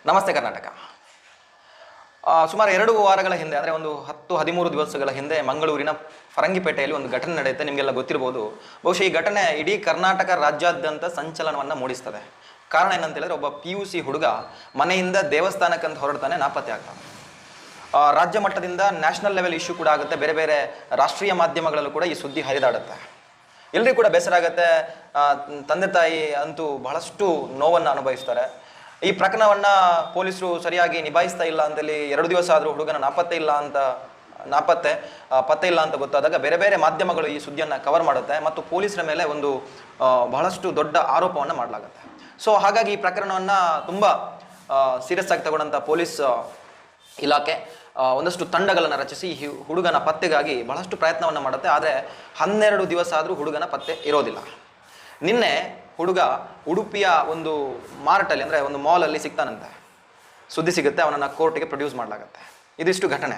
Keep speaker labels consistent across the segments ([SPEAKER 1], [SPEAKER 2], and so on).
[SPEAKER 1] ನಮಸ್ತೆ ಕರ್ನಾಟಕ. ಸುಮಾರು 2 ವಾರಗಳ ಹಿಂದೆ, ಅಂದರೆ ಒಂದು 10-13 ದಿವಸಗಳ ಹಿಂದೆ ಮಂಗಳೂರಿನ ಫರಂಗಿಪೇಟೆಯಲ್ಲಿ ಒಂದು ಘಟನೆ ನಡೆಯುತ್ತೆ. ನಿಮಗೆಲ್ಲ ಗೊತ್ತಿರ್ಬೋದು. ಬಹುಶಃ ಈ ಘಟನೆ ಇಡೀ ಕರ್ನಾಟಕ ರಾಜ್ಯಾದ್ಯಂತ ಸಂಚಲನವನ್ನು ಮೂಡಿಸ್ತದೆ. ಕಾರಣ ಏನಂತ ಹೇಳಿದ್ರೆ, ಒಬ್ಬ PUC ಹುಡುಗ ಮನೆಯಿಂದ ದೇವಸ್ಥಾನಕ್ಕಂತ ಹೊರಡ್ತಾನೆ, ನಾಪತ್ತೆ ಆಗ್ತಾನೆ. ರಾಜ್ಯ ಮಟ್ಟದಿಂದ ನ್ಯಾಷನಲ್ ಲೆವೆಲ್ ಇಶ್ಯೂ ಕೂಡ ಆಗುತ್ತೆ. ಬೇರೆ ಬೇರೆ ರಾಷ್ಟ್ರೀಯ ಮಾಧ್ಯಮಗಳಲ್ಲೂ ಕೂಡ ಈ ಸುದ್ದಿ ಹರಿದಾಡುತ್ತೆ. ಎಲ್ಲರಿಗೂ ಕೂಡ ಬೇಸರ ಆಗುತ್ತೆ. ತಂದೆ ತಾಯಿ ಅಂತೂ ಬಹಳಷ್ಟು ನೋವನ್ನು ಅನುಭವಿಸ್ತಾರೆ. ಈ ಪ್ರಕರಣವನ್ನು ಪೊಲೀಸರು ಸರಿಯಾಗಿ ನಿಭಾಯಿಸ್ತಾ ಇಲ್ಲ ಅಂತೇಳಿ 2 ದಿವಸ ಆದರೂ ಹುಡುಗನ ಪತ್ತೆ ಇಲ್ಲ ಅಂತ ಗೊತ್ತಾದಾಗ ಬೇರೆ ಬೇರೆ ಮಾಧ್ಯಮಗಳು ಈ ಸುದ್ದಿಯನ್ನು ಕವರ್ ಮಾಡುತ್ತೆ ಮತ್ತು ಪೊಲೀಸರ ಮೇಲೆ ಒಂದು ಬಹಳಷ್ಟು ದೊಡ್ಡ ಆರೋಪವನ್ನು ಮಾಡಲಾಗುತ್ತೆ. ಸೊ ಹಾಗಾಗಿ ಈ ಪ್ರಕರಣವನ್ನು ತುಂಬ ಸೀರಿಯಸ್ ಆಗಿ ತಗೊಂಡಂಥ ಪೊಲೀಸ್ ಇಲಾಖೆ ಒಂದಷ್ಟು ತಂಡಗಳನ್ನು ರಚಿಸಿ ಈ ಹುಡುಗನ ಪತ್ತೆಗಾಗಿ ಬಹಳಷ್ಟು ಪ್ರಯತ್ನವನ್ನು ಮಾಡುತ್ತೆ. ಆದರೆ 12 ದಿವಸ ಆದರೂ ಹುಡುಗನ ಪತ್ತೆ ಇರೋದಿಲ್ಲ. ನಿನ್ನೆ ಹುಡುಗ ಉಡುಪಿಯ ಒಂದು ಮಾರ್ಟಲ್ಲಿ, ಅಂದರೆ ಒಂದು ಮಾಲಲ್ಲಿ ಸಿಗ್ತಾನಂತೆ. ಸುದ್ದಿ ಸಿಗುತ್ತೆ, ಅವನನ್ನು ಕೋರ್ಟಿಗೆ ಪ್ರೊಡ್ಯೂಸ್ ಮಾಡಲಾಗುತ್ತೆ. ಇದಿಷ್ಟು ಘಟನೆ.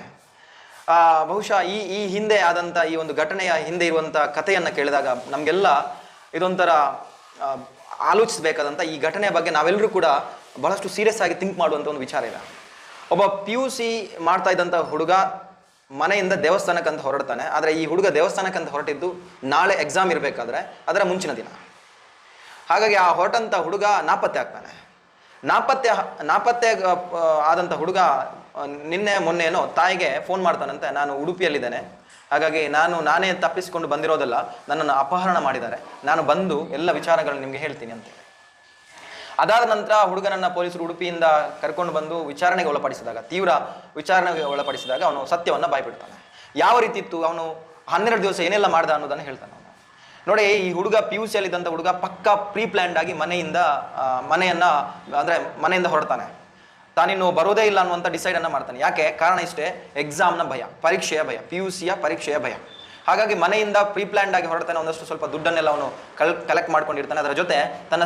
[SPEAKER 1] ಬಹುಶಃ ಈ ಹಿಂದೆ ಆದಂಥ ಈ ಒಂದು ಘಟನೆಯ ಹಿಂದೆ ಇರುವಂಥ ಕಥೆಯನ್ನು ಕೇಳಿದಾಗ ನಮಗೆಲ್ಲ ಇದೊಂಥರ ಆಲೋಚಿಸಬೇಕಾದಂಥ ಈ ಘಟನೆಯ ಬಗ್ಗೆ ನಾವೆಲ್ಲರೂ ಕೂಡ ಬಹಳಷ್ಟು ಸೀರಿಯಸ್ ಆಗಿ ಥಿಂಕ್ ಮಾಡುವಂಥ ಒಂದು ವಿಚಾರ ಇದೆ. ಒಬ್ಬ PUC ಮಾಡ್ತಾ ಇದ್ದಂಥ ಹುಡುಗ ಮನೆಯಿಂದ ದೇವಸ್ಥಾನಕ್ಕಂತ ಹೊರಡ್ತಾನೆ. ಆದರೆ ಈ ಹುಡುಗ ದೇವಸ್ಥಾನಕ್ಕಂತ ಹೊರಟಿದ್ದು ನಾಳೆ ಎಕ್ಸಾಮ್ ಇರಬೇಕಾದ್ರೆ ಅದರ ಮುಂಚಿನ ದಿನ. ಹಾಗಾಗಿ ಆ ಹೊರಟಂಥ ಹುಡುಗ ನಾಪತ್ತೆ ಆಗ್ತಾನೆ. ನಾಪತ್ತೆ ಆದಂಥ ಹುಡುಗ ಮೊನ್ನೆನೋ ತಾಯಿಗೆ ಫೋನ್ ಮಾಡ್ತಾನಂತೆ, ನಾನು ಉಡುಪಿಯಲ್ಲಿದ್ದೇನೆ, ಹಾಗಾಗಿ ನಾನೇ ತಪ್ಪಿಸಿಕೊಂಡು ಬಂದಿರೋದಲ್ಲ, ನನ್ನನ್ನು ಅಪಹರಣ ಮಾಡಿದ್ದಾರೆ, ನಾನು ಬಂದು ಎಲ್ಲ ವಿಚಾರಗಳನ್ನು ನಿಮಗೆ ಹೇಳ್ತೀನಿ ಅಂತೇಳಿ. ಅದಾದ ನಂತರ ಹುಡುಗನನ್ನು ಪೊಲೀಸರು ಉಡುಪಿಯಿಂದ ಕರ್ಕೊಂಡು ಬಂದು ವಿಚಾರಣೆಗೆ ಒಳಪಡಿಸಿದಾಗ, ತೀವ್ರ ವಿಚಾರಣೆಗೆ ಒಳಪಡಿಸಿದಾಗ ಅವನು ಸತ್ಯವನ್ನು ಬಾಯ್ಬಿಡ್ತಾನೆ. ಯಾವ ರೀತಿ ಇತ್ತು, ಅವನು 12 ದಿವಸ ಏನೆಲ್ಲ ಮಾಡ್ದ ಅನ್ನೋದನ್ನು ಹೇಳ್ತಾನೆ. ನೋಡಿ, ಈ ಹುಡುಗ PUC ಅಲ್ಲಿದ್ದಂಥ ಹುಡುಗ ಪಕ್ಕಾ ಪ್ರೀ ಪ್ಲ್ಯಾಂಡ್ ಆಗಿ ಮನೆಯಿಂದ ಹೊರಡ್ತಾನೆ. ತಾನಿನ್ನು ಬರೋದೇ ಇಲ್ಲ ಅನ್ನುವಂಥ ಡಿಸೈಡನ್ನು ಮಾಡ್ತಾನೆ. ಯಾಕೆ? ಕಾರಣ ಇಷ್ಟೇ, ಎಕ್ಸಾಮ್ನ ಭಯ, ಪರೀಕ್ಷೆಯ ಭಯ, PUCಯ ಪರೀಕ್ಷೆಯ ಭಯ. ಹಾಗಾಗಿ ಮನೆಯಿಂದ ಪ್ರೀ ಪ್ಲ್ಯಾಂಡ್ ಆಗಿ ಹೊರಡ್ತಾನೆ. ಒಂದಷ್ಟು ಸ್ವಲ್ಪ ದುಡ್ಡನ್ನೆಲ್ಲ ಅವನು ಕಲೆಕ್ಟ್ ಮಾಡ್ಕೊಂಡಿರ್ತಾನೆ. ಅದರ ಜೊತೆ ತನ್ನ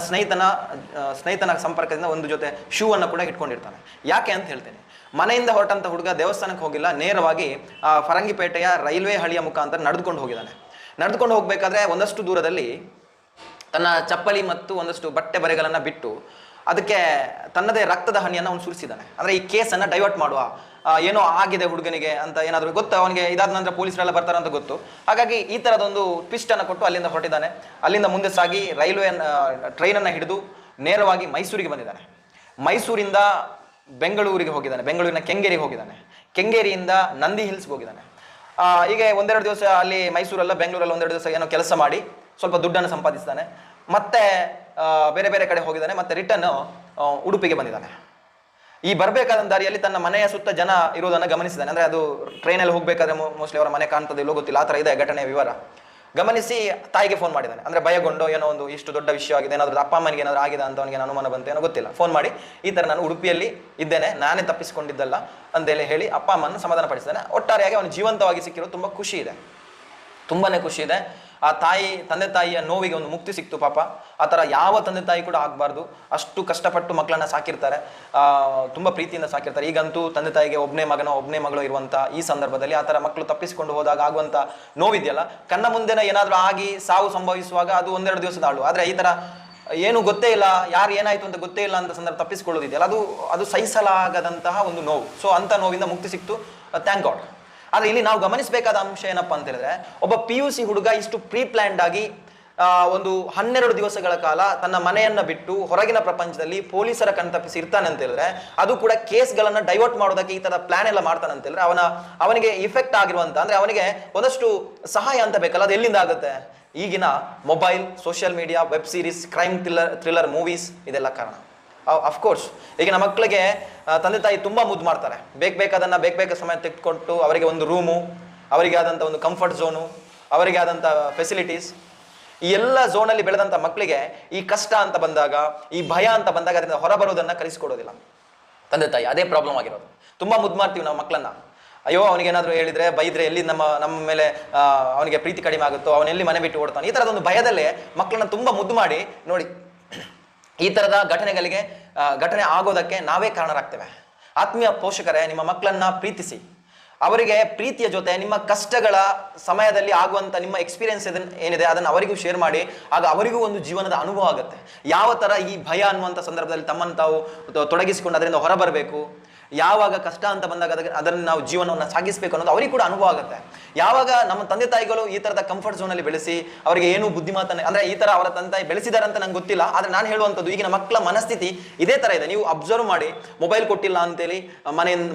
[SPEAKER 1] ಸ್ನೇಹಿತನ ಸಂಪರ್ಕದಿಂದ ಒಂದು ಜೊತೆ ಶೂ ಅನ್ನು ಕೂಡ ಇಟ್ಕೊಂಡಿರ್ತಾನೆ. ಯಾಕೆ ಅಂತ ಹೇಳ್ತೇನೆ. ಮನೆಯಿಂದ ಹೊರಟಂಥ ಹುಡುಗ ದೇವಸ್ಥಾನಕ್ಕೆ ಹೋಗಿಲ್ಲ, ನೇರವಾಗಿ ಫರಂಗಿಪೇಟೆಯ ರೈಲ್ವೆ ಹಳಿಯ ಮುಖಾಂತರ ನಡೆದುಕೊಂಡು ಹೋಗಿದ್ದಾನೆ. ನಡೆದುಕೊಂಡು ಹೋಗಬೇಕಾದ್ರೆ ಒಂದಷ್ಟು ದೂರದಲ್ಲಿ ತನ್ನ ಚಪ್ಪಲಿ ಮತ್ತು ಒಂದಷ್ಟು ಬಟ್ಟೆ ಬರೆಗಳನ್ನು ಬಿಟ್ಟು ಅದಕ್ಕೆ ತನ್ನದೇ ರಕ್ತದ ಹನಿಯನ್ನು ಅವನು ಸುರಿಸಿದ್ದಾನೆ. ಅಂದರೆ ಈ ಕೇಸನ್ನು ಡೈವರ್ಟ್ ಮಾಡುವ, ಏನೋ ಆಗಿದೆ ಹುಡುಗನಿಗೆ ಅಂತ ಏನಾದರೂ ಗೊತ್ತು ಅವನಿಗೆ. ಇದಾದ ನಂತರ ಪೊಲೀಸರೆಲ್ಲ ಬರ್ತಾರೆ ಅಂತ ಗೊತ್ತು. ಹಾಗಾಗಿ ಈ ಥರದೊಂದು ಟ್ವಿಸ್ಟನ್ನು ಕೊಟ್ಟು ಅಲ್ಲಿಂದ ಹೊರಟಿದ್ದಾನೆ. ಅಲ್ಲಿಂದ ಮುಂದೆ ಸಾಗಿ ಟ್ರೈನನ್ನು ಹಿಡಿದು ನೇರವಾಗಿ ಮೈಸೂರಿಗೆ ಬಂದಿದ್ದಾನೆ. ಮೈಸೂರಿಂದ ಬೆಂಗಳೂರಿಗೆ ಹೋಗಿದ್ದಾನೆ, ಬೆಂಗಳೂರಿನ ಕೆಂಗೇರಿಗೆ ಹೋಗಿದ್ದಾನೆ, ಕೆಂಗೇರಿಯಿಂದ ನಂದಿ ಹಿಲ್ಸ್ಗೆ ಹೋಗಿದ್ದಾನೆ. ಹೀಗೆ 1-2 ದಿವಸ ಅಲ್ಲಿ ಮೈಸೂರಲ್ಲ ಬೆಂಗಳೂರಲ್ಲಿ 1-2 ದಿವಸ ಏನೋ ಕೆಲಸ ಮಾಡಿ ಸ್ವಲ್ಪ ದುಡ್ಡನ್ನು ಸಂಪಾದಿಸ್ತಾನೆ. ಮತ್ತೆ ಬೇರೆ ಬೇರೆ ಕಡೆ ಹೋಗಿದ್ದಾನೆ. ಮತ್ತೆ ರಿಟರ್ನ್ ಉಡುಪಿಗೆ ಬಂದಿದ್ದಾನೆ. ಈ ಬರಬೇಕಾದ ದಾರಿಯಲ್ಲಿ ತನ್ನ ಮನೆಯ ಸುತ್ತ ಜನ ಇರುವುದನ್ನು ಗಮನಿಸಿದ್ದಾನೆ. ಅಂದರೆ ಅದು ಟ್ರೈನಲ್ಲಿ ಹೋಗಬೇಕಾದ್ರೆ ಮೋಸ್ಟ್ಲಿ ಅವರ ಮನೆ ಕಾಣ್ತದೆ ಇಲ್ಲೋ ಗೊತ್ತಿಲ್ಲ, ಆ ಥರ ಇದೆ ಘಟನೆಯ ವಿವರ. ಗಮನಿಸಿ ತಾಯಿಗೆ ಫೋನ್ ಮಾಡಿದ್ದಾನೆ. ಅಂದರೆ ಭಯಗೊಂಡು ಏನೋ ಒಂದು ಇಷ್ಟು ದೊಡ್ಡ ವಿಷಯ ಆಗಿದೆ, ಏನಾದರೂ ಅಪ್ಪ ಅಮ್ಮನಿಗೆ ಏನಾದರೂ ಆಗಿದೆ ಅಂತ ಅವನಿಗೆ ಅನುಮಾನ ಬಂತು ಏನೋ ಗೊತ್ತಿಲ್ಲ. ಫೋನ್ ಮಾಡಿ ಈ ಥರ ನಾನು ಉಡುಪಿಯಲ್ಲಿ ಇದ್ದೇನೆ, ನಾನೇ ತಪ್ಪಿಸಿಕೊಂಡಿದ್ದಲ್ಲ ಅಂತೇಳಿ ಹೇಳಿ ಅಪ್ಪ ಅಮ್ಮನ ಸಮಾಧಾನ ಪಡಿಸಿದ್ದಾನೆ. ಒಟ್ಟಾರೆಯಾಗಿ ಅವನು ಜೀವಂತವಾಗಿ ಸಿಕ್ಕಿರೋದು ತುಂಬ ಖುಷಿ ಇದೆ, ತುಂಬಾ ಖುಷಿ ಇದೆ. ಆ ತಂದೆ ತಾಯಿಯ ನೋವಿಗೆ ಒಂದು ಮುಕ್ತಿ ಸಿಕ್ತು. ಪಾಪ ಆ ಥರ ಯಾವ ತಂದೆ ತಾಯಿ ಕೂಡ ಆಗಬಾರ್ದು. ಅಷ್ಟು ಕಷ್ಟಪಟ್ಟು ಮಕ್ಕಳನ್ನು ಸಾಕಿರ್ತಾರೆ, ತುಂಬ ಪ್ರೀತಿಯಿಂದ ಸಾಕಿರ್ತಾರೆ. ಈಗಂತೂ ತಂದೆ ತಾಯಿಗೆ ಒಬ್ಬನೇ ಮಗಳು ಇರುವಂಥ ಈ ಸಂದರ್ಭದಲ್ಲಿ ಆ ಥರ ಮಕ್ಕಳು ತಪ್ಪಿಸಿಕೊಂಡು ಹೋದಾಗ ಆಗುವಂಥ ನೋವಿದೆಯಲ್ಲ, ಕಣ್ಣ ಮುಂದೆನೇ ಏನಾದರೂ ಆಗಿ ಸಾವು ಸಂಭವಿಸುವಾಗ ಅದು 1-2 ದಿವಸದ ಆಳು. ಆದರೆ ಈ ಥರ ಏನು ಗೊತ್ತೇ ಇಲ್ಲ, ಯಾರು ಏನಾಯಿತು ಅಂತ ಗೊತ್ತೇ ಇಲ್ಲ ಅಂತ ಸಂದರ್ಭ ತಪ್ಪಿಸ್ಕೊಳ್ಳೋದಿದೆಯಲ್ಲ, ಅದು ಸಹಿಸಲಾಗದಂತಹ ಒಂದು ನೋವು. ಸೊ ಅಂಥ ನೋವಿಂದ ಮುಕ್ತಿ ಸಿಕ್ತು, ಥ್ಯಾಂಕ್ ಗಾಡ್. ಆದರೆ ಇಲ್ಲಿ ನಾವು ಗಮನಿಸಬೇಕಾದ ಅಂಶ ಏನಪ್ಪ ಅಂತ ಹೇಳಿದ್ರೆ, ಒಬ್ಬ PUC ಹುಡುಗ ಇಷ್ಟು ಪ್ರೀ ಪ್ಲ್ಯಾಂಡ್ ಆಗಿ ಒಂದು 12 ದಿವಸಗಳ ಕಾಲ ತನ್ನ ಮನೆಯನ್ನು ಬಿಟ್ಟು ಹೊರಗಿನ ಪ್ರಪಂಚದಲ್ಲಿ ಪೊಲೀಸರ ಕಣ್ತಪ್ಪಿಸಿ ಇರ್ತಾನೆ ಅಂತ ಹೇಳಿದ್ರೆ, ಅದು ಕೂಡ ಕೇಸ್ಗಳನ್ನು ಡೈವರ್ಟ್ ಮಾಡೋದಕ್ಕೆ ಈ ಥರ ಪ್ಲಾನ್ ಎಲ್ಲ ಮಾಡ್ತಾನೆ ಅಂತ ಹೇಳಿದ್ರೆ, ಅವನಿಗೆ ಇಫೆಕ್ಟ್ ಆಗಿರುವಂಥ, ಅಂದರೆ ಅವನಿಗೆ ಒಂದಷ್ಟು ಸಹಾಯ ಅಂತ ಬೇಕಲ್ಲ, ಅದು ಎಲ್ಲಿಂದ ಆಗುತ್ತೆ? ಈಗಿನ mobile, social media, web series, crime thriller movies, ಇದೆಲ್ಲ ಕಾರಣ. ಅಫ್ಕೋರ್ಸ್ ಈಗಿನ ಮಕ್ಕಳಿಗೆ ತಂದೆ ತಾಯಿ ತುಂಬ ಮುದ್ದು ಮಾಡ್ತಾರೆ. ಬೇಕಾದನ್ನು ಬೇಕಾದ ಸಮಯ ತೆಗೆದುಕೊಟ್ಟು ಅವರಿಗೆ ಒಂದು ರೂಮು, ಅವರಿಗೆ ಆದಂಥ ಒಂದು ಕಂಫರ್ಟ್ ಝೋನು, ಅವರಿಗೆ ಆದಂಥ ಫೆಸಿಲಿಟೀಸ್, ಈ ಎಲ್ಲ ಝೋನಲ್ಲಿ ಬೆಳೆದಂಥ ಮಕ್ಕಳಿಗೆ ಈ ಕಷ್ಟ ಅಂತ ಬಂದಾಗ, ಈ ಭಯ ಅಂತ ಬಂದಾಗ ಅದರಿಂದ ಹೊರಬರೋದನ್ನು ಕಲಿಸ್ಕೊಡೋದಿಲ್ಲ ತಂದೆ ತಾಯಿ. ಅದೇ ಪ್ರಾಬ್ಲಮ್ ಆಗಿರೋದು. ತುಂಬ ಮುದ್ದು ಮಾಡ್ತೀವಿ ನಾವು ಮಕ್ಕಳನ್ನ. ಅಯ್ಯೋ ಅವನಿಗೇನಾದರೂ ಹೇಳಿದರೆ ಬೈದರೆ ಎಲ್ಲಿ ನಮ್ಮ ಮೇಲೆ ಅವನಿಗೆ ಪ್ರೀತಿ ಕಡಿಮೆ ಆಗುತ್ತೋ, ಅವನೆಲ್ಲಿ ಮನೆ ಬಿಟ್ಟು ಓಡ್ತಾನೆ, ಈ ಥರದೊಂದು ಭಯದಲ್ಲೇ ಮಕ್ಕಳನ್ನ ತುಂಬ ಮುದ್ದು ಮಾಡಿ ನೋಡಿ ಈ ಥರದ ಘಟನೆ ಆಗೋದಕ್ಕೆ ನಾವೇ ಕಾರಣರಾಗ್ತೇವೆ. ಆತ್ಮೀಯ ಪೋಷಕರೇ, ನಿಮ್ಮ ಮಕ್ಕಳನ್ನ ಪ್ರೀತಿಸಿ, ಅವರಿಗೆ ಪ್ರೀತಿಯ ಜೊತೆ ನಿಮ್ಮ ಕಷ್ಟಗಳ ಸಮಯದಲ್ಲಿ ಆಗುವಂತ ನಿಮ್ಮ ಎಕ್ಸ್ಪೀರಿಯನ್ಸ್ ಏನಿದೆ ಅದನ್ನು ಅವರಿಗೂ ಶೇರ್ ಮಾಡಿ. ಆಗ ಅವರಿಗೂ ಒಂದು ಜೀವನದ ಅನುಭವ ಆಗುತ್ತೆ. ಯಾವ ತರ ಈ ಭಯ ಅನ್ನುವಂಥ ಸಂದರ್ಭದಲ್ಲಿ ತಮ್ಮನ್ನು ತಾವು ತೊಡಗಿಸಿಕೊಂಡು ಅದರಿಂದ ಹೊರಬರಬೇಕು, ಯಾವಾಗ ಕಷ್ಟ ಅಂತ ಬಂದಾಗ ಅದನ್ನು ನಾವು ಜೀವನವನ್ನು ಸಾಗಿಸಬೇಕು ಅನ್ನೋದು ಅವರಿಗೆ ಕೂಡ ಅನುಭವ ಆಗುತ್ತೆ. ಯಾವಾಗ ನಮ್ಮ ತಂದೆ ತಾಯಿಗಳು ಈ ತರದ ಕಂಫರ್ಟ್ ಝೋನ್ ಅಲ್ಲಿ ಬೆಳೆಸಿ ಅವರಿಗೆ ಏನು ಬುದ್ಧಿಮಾತನ್ನ ಅಂದ್ರೆ ಈ ತರ ಅವರ ತಂದೆ ತಾಯಿ ಬೆಳೆಸಿದಾರೆ ಅಂತ ನಂಗೆ ಗೊತ್ತಿಲ್ಲ, ಆದ್ರೆ ನಾನು ಹೇಳುವಂಥದ್ದು ಈಗಿನ ಮಕ್ಕಳ ಮನಸ್ಥಿತಿ ಇದೇ ತರ ಇದೆ. ನೀವು ಅಬ್ಸರ್ವ್ ಮಾಡಿ, ಮೊಬೈಲ್ ಕೊಟ್ಟಿಲ್ಲ ಅಂತೇಳಿ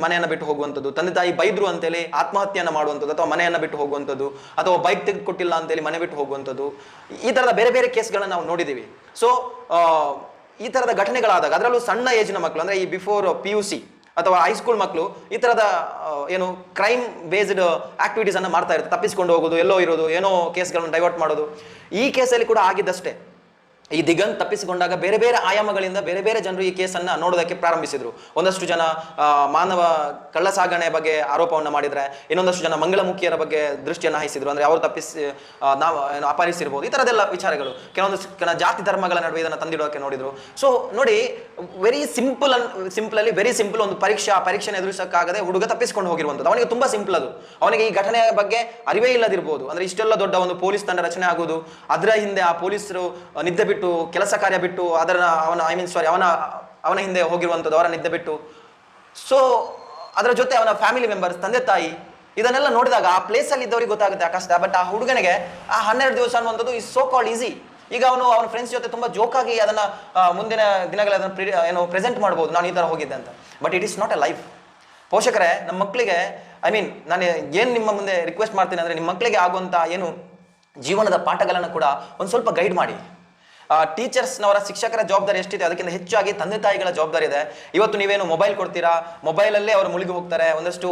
[SPEAKER 1] ಮನೆಯನ್ನ ಬಿಟ್ಟು ಹೋಗುವಂಥದ್ದು, ತಂದೆ ತಾಯಿ ಬೈದ್ರು ಅಂತೇಳಿ ಆತ್ಮಹತ್ಯೆಯನ್ನ ಮಾಡುವಂಥದ್ದು, ಅಥವಾ ಮನೆಯನ್ನ ಬಿಟ್ಟು ಹೋಗುವಂಥದ್ದು, ಅಥವಾ ಬೈಕ್ ತೆಗೆದು ಕೊಟ್ಟಿಲ್ಲ ಅಂತೇಳಿ ಮನೆ ಬಿಟ್ಟು ಹೋಗುವಂಥದ್ದು, ಈ ತರದ ಬೇರೆ ಬೇರೆ ಕೇಸ್ಗಳನ್ನ ನಾವು ನೋಡಿದೀವಿ. ಸೊ ಈ ತರದ ಘಟನೆಗಳಾದಾಗ ಅದರಲ್ಲೂ ಸಣ್ಣ ಏಜಿನ ಮಕ್ಕಳು ಅಂದ್ರೆ ಈ ಬಿಫೋರ್ PUC ಅಥವಾ ಹೈಸ್ಕೂಲ್ ಮಕ್ಕಳು ಈ ತರದ ಏನು ಕ್ರೈಮ್ ಬೇಸ್ಡ್ ಆಕ್ಟಿವಿಟೀಸ್ ಅನ್ನ ಮಾಡ್ತಾ ಇರ್ತಾರೆ. ತಪ್ಪಿಸ್ಕೊಂಡು ಹೋಗೋದು, ಎಲ್ಲೋ ಇರೋದು, ಏನೋ ಕೇಸ್ಗಳನ್ನು ಡೈವರ್ಟ್ ಮಾಡೋದು. ಈ ಕೇಸಲ್ಲಿ ಕೂಡ ಆಗಿದ್ದಷ್ಟೇ. ಈ ದಿಗಂತ್ ತಪ್ಪಿಸಿಕೊಂಡಾಗ ಬೇರೆ ಬೇರೆ ಆಯಾಮಗಳಿಂದ ಬೇರೆ ಬೇರೆ ಜನರು ಈ ಕೇಸನ್ನ ನೋಡೋದಕ್ಕೆ ಪ್ರಾರಂಭಿಸಿದ್ರು. ಒಂದಷ್ಟು ಜನ ಮಾನವ ಕಳ್ಳ ಸಾಗಣೆ ಬಗ್ಗೆ ಆರೋಪವನ್ನು ಮಾಡಿದ್ರೆ, ಇನ್ನೊಂದಷ್ಟು ಜನ ಮಂಗಳಮುಖಿಯರ ಬಗ್ಗೆ ದೃಷ್ಟಿಯನ್ನು ಹಾಯಿಸಿದ್ರು. ಅಂದ್ರೆ ಅವರು ನಾವು ಅಪಹರಿಸಿರ್ಬೋದು, ಈ ತರದೆಲ್ಲ ವಿಚಾರಗಳು. ಕೆಲವೊಂದು ಜಾತಿ ಧರ್ಮಗಳ ನಡುವೆ ಇದನ್ನು ತಂದಿಡೋಕೆ ನೋಡಿದ್ರು. ಸೊ ನೋಡಿ, ವೆರಿ ಸಿಂಪಲ್ ವೆರಿ ಸಿಂಪಲ್ ಒಂದು ಪರೀಕ್ಷೆನ ಎದುರಿಸಕ್ಕಾಗದೆ ಹುಡುಗ ತಪ್ಪಿಸಿಕೊಂಡು ಹೋಗಿರುವಂಥದ್ದು. ಅವನಿಗೆ ತುಂಬಾ ಸಿಂಪಲ್ ಅದು. ಅವನಿಗೆ ಈ ಘಟನೆಯ ಬಗ್ಗೆ ಅರಿವೇ ಇಲ್ಲದಿರ್ಬೋದು. ಅಂದ್ರೆ ಇಷ್ಟೆಲ್ಲ ದೊಡ್ಡ ಒಂದು ಪೊಲೀಸ್ ತಂಡ ರಚನೆ ಆಗೋದು, ಅದರ ಹಿಂದೆ ಆ ಪೊಲೀಸರು ನಿದ್ದೆ ಬಿಟ್ಟು, ಕೆಲಸ ಕಾರ್ಯ ಬಿಟ್ಟು, ಅವನ ಹಿಂದೆ ಹೋಗಿರುವಂಥದ್ದು, ಅವರ ನಿದ್ದೆ ಬಿಟ್ಟು, ಸೊ ಅದರ ಜೊತೆ ಅವನ ಫ್ಯಾಮಿಲಿ ಮೆಂಬರ್ಸ್, ತಂದೆ ತಾಯಿ, ಇದನ್ನೆಲ್ಲ ನೋಡಿದಾಗ ಆ ಪ್ಲೇಸ್ ಅಲ್ಲಿ ಇದ್ದವರಿಗೆ ಗೊತ್ತಾಗುತ್ತೆ ಆ ಕಷ್ಟ. ಬಟ್ ಆ ಹುಡುಗನಿಗೆ ಆ 12 ದಿವಸ ಅನ್ನುವಂಥದ್ದು ಇಸ್ ಸೋ ಕಾಲ್ಡ್ ಈಸಿ. ಈಗ ಅವನ ಫ್ರೆಂಡ್ಸ್ ಜೊತೆ ತುಂಬಾ ಜೋಕಾಗಿ ಅದನ್ನ ಮುಂದಿನ ದಿನಗಳಲ್ಲಿ ಅದನ್ನು ಪ್ರೆಸೆಂಟ್ ಮಾಡ್ಬೋದು, ನಾನು ಈ ತರ ಹೋಗಿದ್ದೆ ಅಂತ. But it is not a life. ಪೋಷಕರೇ, ನಮ್ಮ ಮಕ್ಕಳಿಗೆ ನಾನು ಏನು ನಿಮ್ಮ ಮುಂದೆ ರಿಕ್ವೆಸ್ಟ್ ಮಾಡ್ತೀನಿ ಅಂದ್ರೆ, ನಿಮ್ಮ ಮಕ್ಕಳಿಗೆ ಆಗುವಂತ ಏನು ಜೀವನದ ಪಾಠಗಳನ್ನು ಕೂಡ ಒಂದು ಸ್ವಲ್ಪ ಗೈಡ್ ಮಾಡಿ. ಟೀಚರ್ಸ್ನವರ, ಶಿಕ್ಷಕರ ಜವಾಬ್ದಾರಿ ಎಷ್ಟಿದೆ ಅದಕ್ಕಿಂತ ಹೆಚ್ಚಾಗಿ ತಂದೆ ತಾಯಿಗಳ ಜವಾಬ್ದಾರಿ ಇದೆ. ಇವತ್ತು ನೀವೇನು ಮೊಬೈಲ್ ಕೊಡ್ತೀರಾ, ಮೊಬೈಲಲ್ಲೇ ಅವರು ಮುಳುಗಿ ಹೋಗ್ತಾರೆ. ಒಂದಷ್ಟು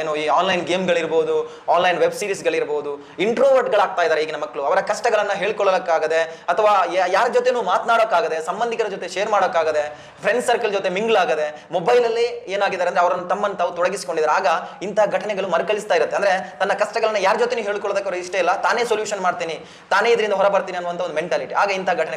[SPEAKER 1] ಏನು ಈ ಆನ್ಲೈನ್ ಗೇಮ್ಗಳಿರ್ಬೋದು, ಆನ್ಲೈನ್ ವೆಬ್ ಸೀರೀಸ್ಗಳಿರ್ಬೋದು. ಇಂಟ್ರೋವರ್ಟ್ಗಳಾಗ್ತಾ ಇದ್ದಾರೆ ಈಗಿನ ಮಕ್ಕಳು. ಅವರ ಕಷ್ಟಗಳನ್ನ ಹೇಳ್ಕೊಳ್ಳೋಕ್ಕಾಗದೆ, ಅಥವಾ ಯಾರ ಜೊತೆನೂ ಮಾತನಾಡೋಕ್ಕಾಗದೆ, ಸಂಬಂಧಿಕರ ಜೊತೆ ಶೇರ್ ಮಾಡೋಕ್ಕಾಗದೆ, ಫ್ರೆಂಡ್ ಸರ್ಕಲ್ ಜೊತೆ ಮಿಂಗ್ಲ್ ಆಗದೆ, ಮೊಬೈಲಲ್ಲಿ ಏನಾಗಿದ್ದಾರೆ ಅಂದ್ರೆ ಅವರನ್ನು ತಮ್ಮನ್ನು ತಾವು ತೊಡಗಿಸಿಕೊಂಡಿದ್ದಾರೆ. ಆಗ ಇಂತಹ ಘಟನೆಗಳು ಮರುಕಳಿಸ್ತಾ ಇರುತ್ತೆ. ಅಂದ್ರೆ ತನ್ನ ಕಷ್ಟಗಳನ್ನ ಯಾರ ಜೊತೆ ಹೇಳ್ಕೊಳ್ಳೋದಕ್ಕೆ ಅವರು ಇಷ್ಟ ಇಲ್ಲ, ತಾನೇ ಸೊಲ್ಯೂಷನ್ ಮಾಡ್ತೀನಿ, ತಾನೇ ಇದರಿಂದ ಹೊರಬರ್ತೀನಿ ಅನ್ನುವಂಥ ಒಂದು ಮೆಂಟಾಲಿಟಿ. ಆಗ ಇಂಥ ಘಟನೆಗಳಾಗುತ್ತೆ.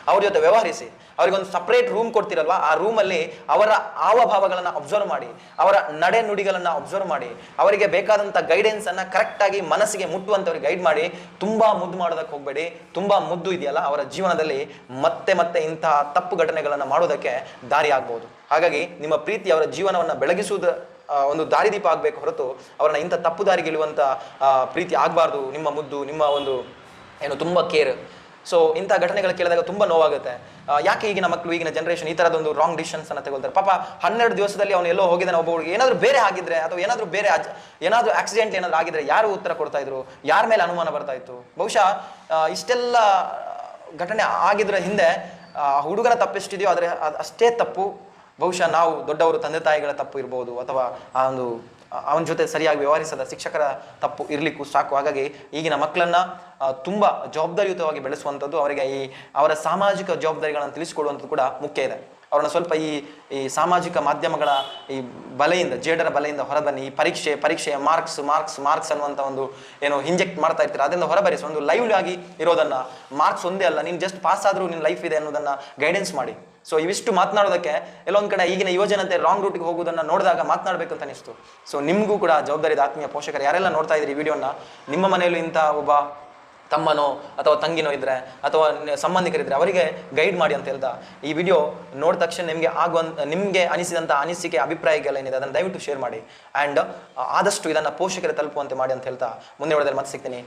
[SPEAKER 1] ಅವ್ರ ಜೊತೆ ವ್ಯವಹರಿಸಿ, ಅವರಿಗೊಂದು ಸಪರೇಟ್ ರೂಮ್ ಕೊಡ್ತಿರಲ್ವಾ, ಆ ರೂಮಲ್ಲಿ ಅವರ ಹಾವಭಾವಗಳನ್ನು ಅಬ್ಸರ್ವ್ ಮಾಡಿ, ಅವರ ನಡೆ ನುಡಿಗಳನ್ನು ಅಬ್ಸರ್ವ್ ಮಾಡಿ, ಅವರಿಗೆ ಬೇಕಾದಂಥ ಗೈಡೆನ್ಸ್ ಅನ್ನ ಕರೆಕ್ಟ್ ಆಗಿ ಮನಸ್ಸಿಗೆ ಮುಟ್ಟುವಂತವ್ರಿಗೆ ಗೈಡ್ ಮಾಡಿ. ತುಂಬಾ ಮುದ್ದು ಮಾಡೋದಕ್ಕೆ ಹೋಗ್ಬೇಡಿ. ತುಂಬಾ ಮುದ್ದು ಇದೆಯಲ್ಲ, ಅವರ ಜೀವನದಲ್ಲಿ ಮತ್ತೆ ಮತ್ತೆ ಇಂತಹ ತಪ್ಪು ಘಟನೆಗಳನ್ನು ಮಾಡೋದಕ್ಕೆ ದಾರಿ ಆಗ್ಬಹುದು. ಹಾಗಾಗಿ ನಿಮ್ಮ ಪ್ರೀತಿ ಅವರ ಜೀವನವನ್ನು ಬೆಳಗಿಸುವುದು ಒಂದು ದಾರಿದೀಪ ಆಗಬೇಕು ಹೊರತು ಅವರನ್ನ ಇಂಥ ತಪ್ಪು ದಾರಿಗೆ ಇಳುವಂಥ ಪ್ರೀತಿ ಆಗಬಾರ್ದು. ನಿಮ್ಮ ಮುದ್ದು, ನಿಮ್ಮ ಒಂದು ಏನು ತುಂಬ ಕೇರ್. ಸೊ ಇಂಥ ಘಟನೆಗಳು ಕೇಳಿದಾಗ ತುಂಬ ನೋವಾಗುತ್ತೆ. ಯಾಕೆ ಈಗಿನ ಮಕ್ಕಳು, ಈಗಿನ ಜನರೇಷನ್ ಈ ಥರದೊಂದು ರಾಂಗ್ ಡಿಸಿಷನ್ಸ್ ಅನ್ನು ತಗೊಳ್ತಾರೆ. ಪಾಪ 12 ದಿವಸದಲ್ಲಿ ಅವನು ಎಲ್ಲೋ ಹೋಗಿದ್ದಾನೆ, ಒಬ್ಬ ಹುಡುಗಿ ಏನಾದರೂ ಬೇರೆ ಆಗಿದ್ರೆ, ಅಥವಾ ಏನಾದರೂ ಆಕ್ಸಿಡೆಂಟ್ ಏನಾದರೂ ಆಗಿದ್ರೆ ಯಾರು ಉತ್ತರ ಕೊಡ್ತಾ ಇದ್ರು, ಯಾರ ಮೇಲೆ ಅನುಮಾನ ಬರ್ತಾ ಇತ್ತು? ಬಹುಶಃ ಇಷ್ಟೆಲ್ಲ ಘಟನೆ ಆಗಿದ್ರೆ ಹಿಂದೆ ಹುಡುಗನ ತಪ್ಪೆಷ್ಟಿದೆಯೋ ಆದರೆ ಅಷ್ಟೇ ತಪ್ಪು ಬಹುಶಃ ನಾವು ದೊಡ್ಡವರು, ತಂದೆ ತಾಯಿಗಳ ತಪ್ಪು ಇರ್ಬೋದು, ಅಥವಾ ಅವನ ಜೊತೆ ಸರಿಯಾಗಿ ವ್ಯವಹರಿಸದ ಶಿಕ್ಷಕರ ತಪ್ಪು ಇರಲಿಕ್ಕೂ ಸಾಕು. ಹಾಗಾಗಿ ಈಗಿನ ಮಕ್ಕಳನ್ನ ತುಂಬ ಜವಾಬ್ದಾರಿಯುತವಾಗಿ ಬೆಳೆಸುವಂಥದ್ದು, ಅವರಿಗೆ ಅವರ ಸಾಮಾಜಿಕ ಜವಾಬ್ದಾರಿಗಳನ್ನು ತಿಳಿಸಿಕೊಡುವಂಥದ್ದು ಕೂಡ ಮುಖ್ಯ ಇದೆ. ಅವ್ರನ್ನ ಸ್ವಲ್ಪ ಈ ಸಾಮಾಜಿಕ ಮಾಧ್ಯಮಗಳ ಈ ಬಲೆಯಿಂದ, ಜೇಡರ ಬಲೆಯಿಂದ ಹೊರಬನ್ನಿ. ಈ ಪರೀಕ್ಷೆಯ ಮಾರ್ಕ್ಸ್ ಅನ್ನುವಂಥ ಒಂದು ಏನು ಇಂಜೆಕ್ಟ್ ಮಾಡ್ತಾ ಇರ್ತೀರ, ಅದರಿಂದ ಹೊರಬರಿಸಿ ಒಂದು ಲೈವ್ ಆಗಿ ಇರೋದನ್ನ. ಮಾರ್ಕ್ಸ್ ಒಂದೇ ಅಲ್ಲ, ನೀನು ಜಸ್ಟ್ ಪಾಸ್ ಆದರೂ ನಿನ್ನ ಲೈಫ್ ಇದೆ ಅನ್ನೋದನ್ನ ಗೈಡೆನ್ಸ್ ಮಾಡಿ. ಸೊ ಇವಿಷ್ಟು ಮಾತನಾಡೋದಕ್ಕೆ ಎಲ್ಲೊಂದು ಕಡೆ ಈಗಿನ ಯುವಜನತೆ ರಾಂಗ್ ರೂಟಿಗೆ ಹೋಗೋದನ್ನ ನೋಡಿದಾಗ ಮಾತನಾಡಬೇಕು ಅಂತ ಅನಿಸ್ತು. ಸೊ ನಿಮಗೂ ಕೂಡ ಜವಾಬ್ದಾರಿ ಇದೆ. ಆತ್ಮೀಯ ಪೋಷಕರು ಯಾರೆಲ್ಲ ನೋಡ್ತಾ ಇದ್ದೀರಿ ವಿಡಿಯೋನ, ನಿಮ್ಮ ಮನೆಯಲ್ಲೂ ಇಂಥ ಒಬ್ಬ ತಮ್ಮನೋ ಅಥವಾ ತಂಗಿನೋ ಇದ್ರೆ, ಅಥವಾ ಸಂಬಂಧಿಕರಿದ್ರೆ ಅವರಿಗೆ ಗೈಡ್ ಮಾಡಿ ಅಂತ ಹೇಳ್ತಾ, ಈ ವಿಡಿಯೋ ನೋಡಿದ ತಕ್ಷಣ ನಿಮಗೆ ಅನಿಸಿದಂಥ ಅನಿಸಿಕೆ, ಅಭಿಪ್ರಾಯಗಳೇನಿದೆ ಅದನ್ನು ದಯವಿಟ್ಟು ಶೇರ್ ಮಾಡಿ. ಆ್ಯಂಡ್ ಆದಷ್ಟು ಇದನ್ನು ಪೋಷಕರಿಗೆ ತಲುಪುವಂತೆ ಮಾಡಿ ಅಂತ ಹೇಳ್ತಾ ಮುಂದೆ ಹೊಡೆದಲ್ಲಿ ಮತ್ತೆ ಸಿಗ್ತೀನಿ.